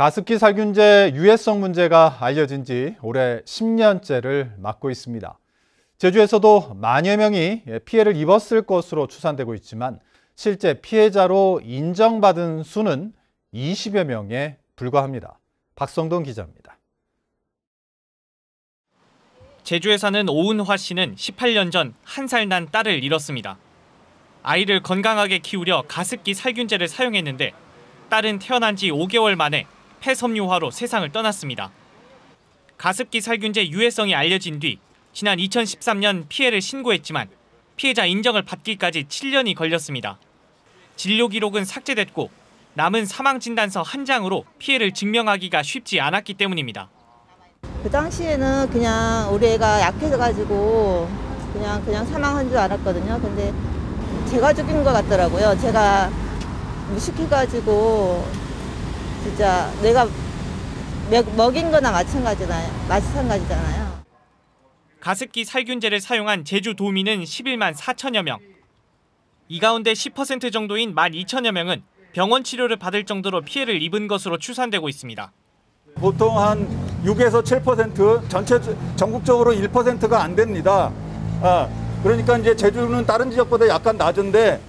가습기 살균제 유해성 문제가 알려진 지 올해 10년째를 맞고 있습니다. 제주에서도 만여 명이 피해를 입었을 것으로 추산되고 있지만 실제 피해자로 인정받은 수는 20여 명에 불과합니다. 박성동 기자입니다. 제주에 사는 오은화 씨는 18년 전 1살 난 딸을 잃었습니다. 아이를 건강하게 키우려 가습기 살균제를 사용했는데 딸은 태어난 지 5개월 만에 폐섬유화로 세상을 떠났습니다. 가습기 살균제 유해성이 알려진 뒤 지난 2013년 피해를 신고했지만 피해자 인정을 받기까지 7년이 걸렸습니다. 진료 기록은 삭제됐고 남은 사망진단서 한 장으로 피해를 증명하기가 쉽지 않았기 때문입니다. 그 당시에는 그냥 우리 애가 약해져가지고 그냥 사망한 줄 알았거든요. 근데 제가 죽인 것 같더라고요. 제가 무식해가지고 진짜 내가 먹인 거나 마찬가지잖아요. 가습기 살균제를 사용한 제주 도민은 11만 4천여 명. 이 가운데 10% 정도인 12,000여 명은 병원 치료를 받을 정도로 피해를 입은 것으로 추산되고 있습니다. 보통 한 6에서 7%, 전국적으로 1%가 안 됩니다. 그러니까 이제 제주는 다른 지역보다 약간 낮은데.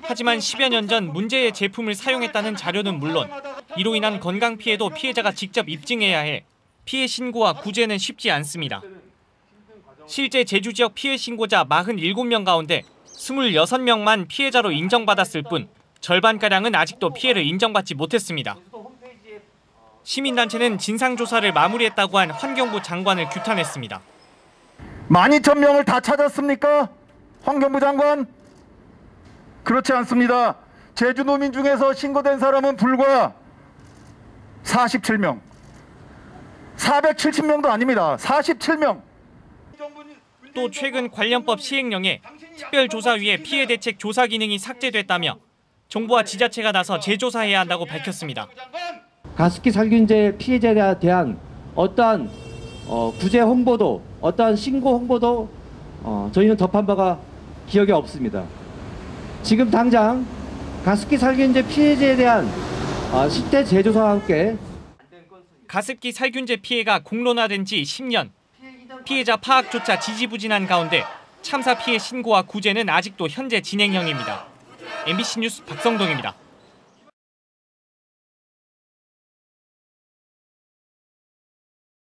하지만 10여 년 전 문제의 제품을 사용했다는 자료는 물론 이로 인한 건강 피해도 피해자가 직접 입증해야 해 피해 신고와 구제는 쉽지 않습니다. 실제 제주 지역 피해 신고자 47명 가운데 26명만 피해자로 인정받았을 뿐 절반가량은 아직도 피해를 인정받지 못했습니다. 시민단체는 진상조사를 마무리했다고 한 환경부 장관을 규탄했습니다. 12,000명을 다 찾았습니까? 환경부 장관? 그렇지 않습니다. 제주도민 중에서 신고된 사람은 불과 47명. 470명도 아닙니다. 47명. 또 최근 관련법 시행령에 특별조사위의 피해대책 조사 기능이 삭제됐다며 정부와 지자체가 나서 재조사해야 한다고 밝혔습니다. 가습기 살균제 피해자에 대한 어떠한 구제 홍보도 어떠한 신고 홍보도 저희는 접한 바가 기억이 없습니다. 지금 당장 가습기 살균제 피해자에 대한 실태 재조사와 함께 가습기 살균제 피해가 공론화된 지 10년. 피해자 파악조차 지지부진한 가운데 참사 피해 신고와 구제는 아직도 현재 진행형입니다. MBC 뉴스 박성동입니다.